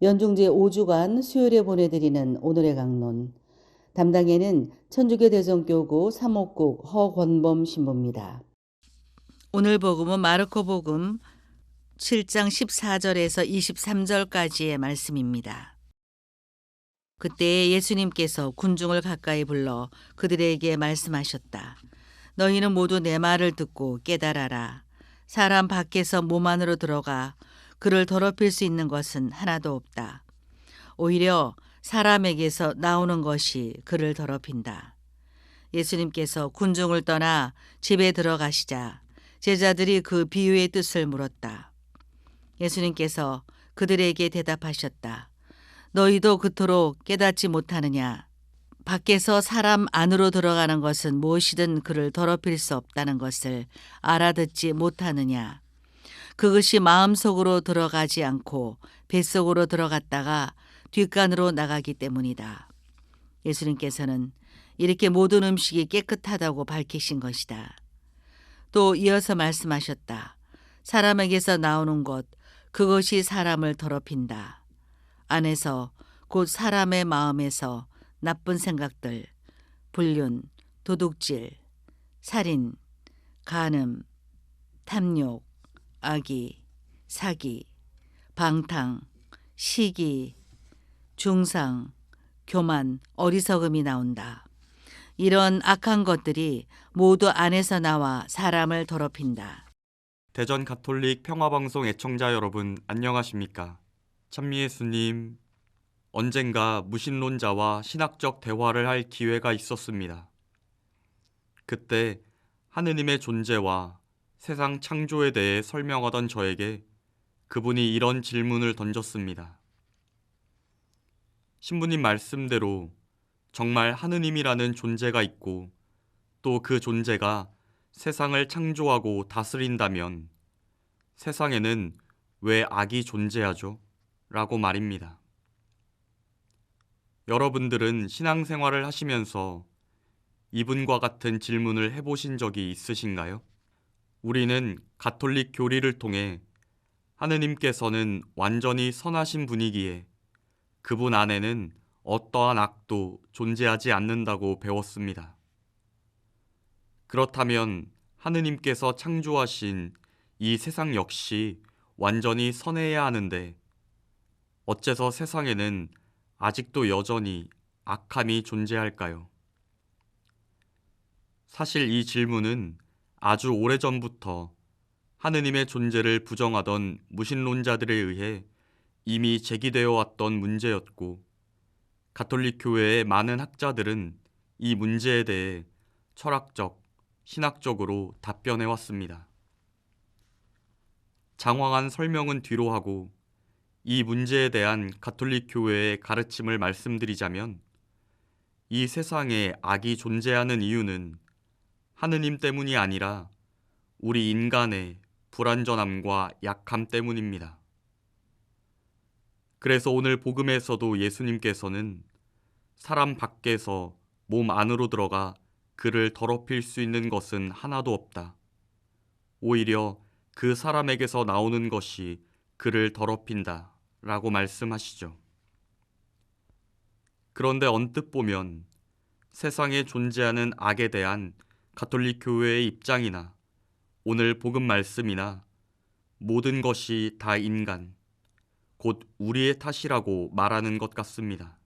연중 제5주간 수요일에 보내드리는 오늘의 강론. 담당에는 천주교 대성교구 사목국 허권범 신부입니다. 오늘 복음은 마르코 복음 7장 14절에서 23절까지의 말씀입니다. 그때 예수님께서 군중을 가까이 불러 그들에게 말씀하셨다. 너희는 모두 내 말을 듣고 깨달아라. 사람 밖에서 몸 안으로 들어가 그를 더럽힐 수 있는 것은 하나도 없다. 오히려 사람에게서 나오는 것이 그를 더럽힌다. 예수님께서 군중을 떠나 집에 들어가시자 제자들이 그 비유의 뜻을 물었다. 예수님께서 그들에게 대답하셨다. 너희도 그토록 깨닫지 못하느냐? 밖에서 사람 안으로 들어가는 것은 무엇이든 그를 더럽힐 수 없다는 것을 알아듣지 못하느냐? 그것이 마음속으로 들어가지 않고 뱃속으로 들어갔다가 뒷간으로 나가기 때문이다. 예수님께서는 이렇게 모든 음식이 깨끗하다고 밝히신 것이다. 또 이어서 말씀하셨다. 사람에게서 나오는 것, 그것이 사람을 더럽힌다. 안에서 곧 사람의 마음에서 나쁜 생각들, 불륜, 도둑질, 살인, 간음, 탐욕, 악의, 사기, 방탕, 시기, 중상, 교만, 어리석음이 나온다. 이런 악한 것들이 모두 안에서 나와 사람을 더럽힌다. 대전 가톨릭 평화방송 애청자 여러분 안녕하십니까? 찬미예수님, 언젠가 무신론자와 신학적 대화를 할 기회가 있었습니다. 그때 하느님의 존재와 세상 창조에 대해 설명하던 저에게 그분이 이런 질문을 던졌습니다. 신부님 말씀대로 정말 하느님이라는 존재가 있고 또 그 존재가 세상을 창조하고 다스린다면 세상에는 왜 악이 존재하죠? 라고 말입니다. 여러분들은 신앙생활을 하시면서 이분과 같은 질문을 해보신 적이 있으신가요? 우리는 가톨릭 교리를 통해 하느님께서는 완전히 선하신 분이기에 그분 안에는 어떠한 악도 존재하지 않는다고 배웠습니다. 그렇다면 하느님께서 창조하신 이 세상 역시 완전히 선해야 하는데 어째서 세상에는 아직도 여전히 악함이 존재할까요? 사실 이 질문은 아주 오래전부터 하느님의 존재를 부정하던 무신론자들에 의해 이미 제기되어 왔던 문제였고 가톨릭 교회의 많은 학자들은 이 문제에 대해 철학적, 신학적으로 답변해 왔습니다. 장황한 설명은 뒤로 하고 이 문제에 대한 가톨릭 교회의 가르침을 말씀드리자면 이 세상에 악이 존재하는 이유는 하느님 때문이 아니라 우리 인간의 불완전함과 약함 때문입니다. 그래서 오늘 복음에서도 예수님께서는 사람 밖에서 몸 안으로 들어가 그를 더럽힐 수 있는 것은 하나도 없다. 오히려 그 사람에게서 나오는 것이 그를 더럽힌다 라고 말씀하시죠. 그런데 언뜻 보면 세상에 존재하는 악에 대한 가톨릭 교회의 입장이나 오늘 복음 말씀이나 모든 것이 다 인간, 곧 우리의 탓이라고 말하는 것 같습니다.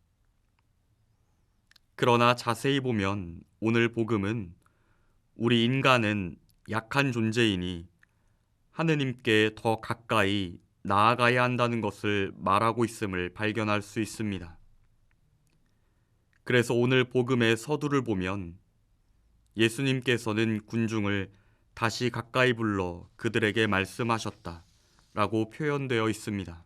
그러나 자세히 보면 오늘 복음은 우리 인간은 약한 존재이니 하느님께 더 가까이 나아가야 한다는 것을 말하고 있음을 발견할 수 있습니다. 그래서 오늘 복음의 서두를 보면 예수님께서는 군중을 다시 가까이 불러 그들에게 말씀하셨다 라고 표현되어 있습니다.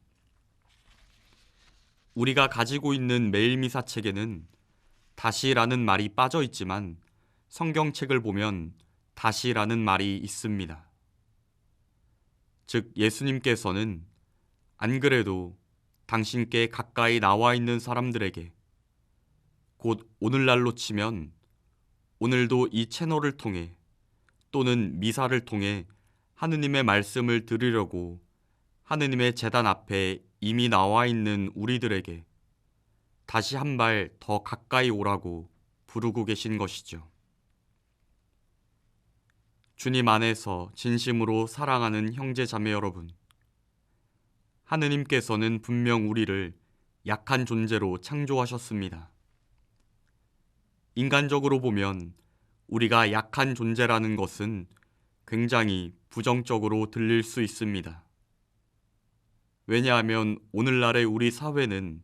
우리가 가지고 있는 매일미사 책에는 다시라는 말이 빠져 있지만 성경책을 보면 다시라는 말이 있습니다. 즉 예수님께서는 안 그래도 당신께 가까이 나와 있는 사람들에게 곧 오늘날로 치면 오늘도 이 채널을 통해 또는 미사를 통해 하느님의 말씀을 들으려고 하느님의 제단 앞에 이미 나와 있는 우리들에게 다시 한 발 더 가까이 오라고 부르고 계신 것이죠. 주님 안에서 진심으로 사랑하는 형제 자매 여러분, 하느님께서는 분명 우리를 약한 존재로 창조하셨습니다. 인간적으로 보면 우리가 약한 존재라는 것은 굉장히 부정적으로 들릴 수 있습니다. 왜냐하면 오늘날의 우리 사회는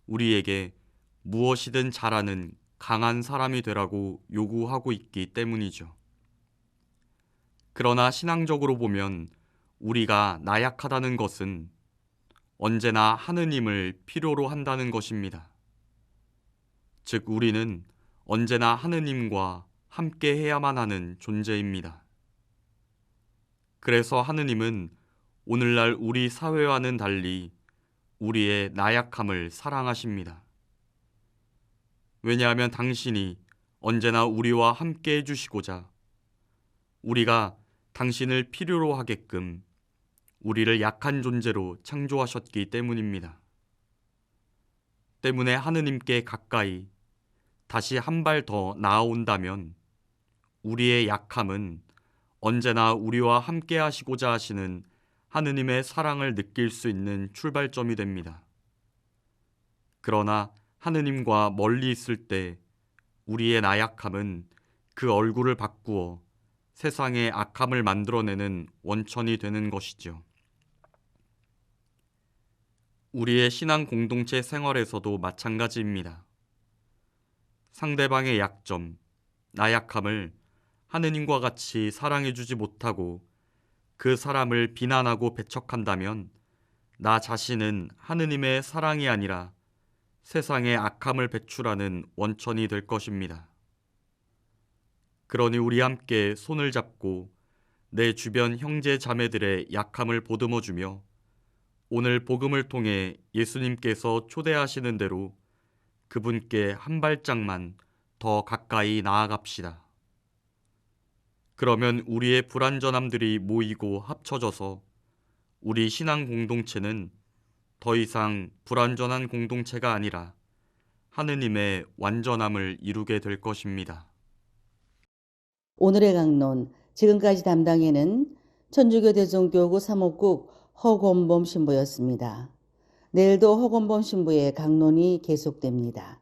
우리에게 무엇이든 잘하는 강한 사람이 되라고 요구하고 있기 때문이죠. 그러나 신앙적으로 보면 우리가 나약하다는 것은 언제나 하느님을 필요로 한다는 것입니다. 즉, 우리는 언제나 하느님과 함께 해야만 하는 존재입니다. 그래서 하느님은 오늘날 우리 사회와는 달리 우리의 나약함을 사랑하십니다. 왜냐하면 당신이 언제나 우리와 함께 해주시고자 우리가 당신을 필요로 하게끔 우리를 약한 존재로 창조하셨기 때문입니다. 때문에 하느님께 가까이 다시 한 발 더 나아온다면 우리의 약함은 언제나 우리와 함께 하시고자 하시는 하느님의 사랑을 느낄 수 있는 출발점이 됩니다. 그러나 하느님과 멀리 있을 때 우리의 나약함은 그 얼굴을 바꾸어 세상의 악함을 만들어내는 원천이 되는 것이죠. 우리의 신앙 공동체 생활에서도 마찬가지입니다. 상대방의 약점, 나약함을 하느님과 같이 사랑해주지 못하고 그 사람을 비난하고 배척한다면 나 자신은 하느님의 사랑이 아니라 세상의 악함을 배출하는 원천이 될 것입니다. 그러니 우리 함께 손을 잡고 내 주변 형제 자매들의 약함을 보듬어주며 오늘 복음을 통해 예수님께서 초대하시는 대로 그분께 한 발짝만 더 가까이 나아갑시다. 그러면 우리의 불완전함들이 모이고 합쳐져서 우리 신앙 공동체는 더 이상 불완전한 공동체가 아니라 하느님의 완전함을 이루게 될 것입니다. 오늘의 강론, 지금까지 담당에는 천주교 대성교구 사목국 허권범 신부였습니다. 내일도 허권범 신부의 강론이 계속됩니다.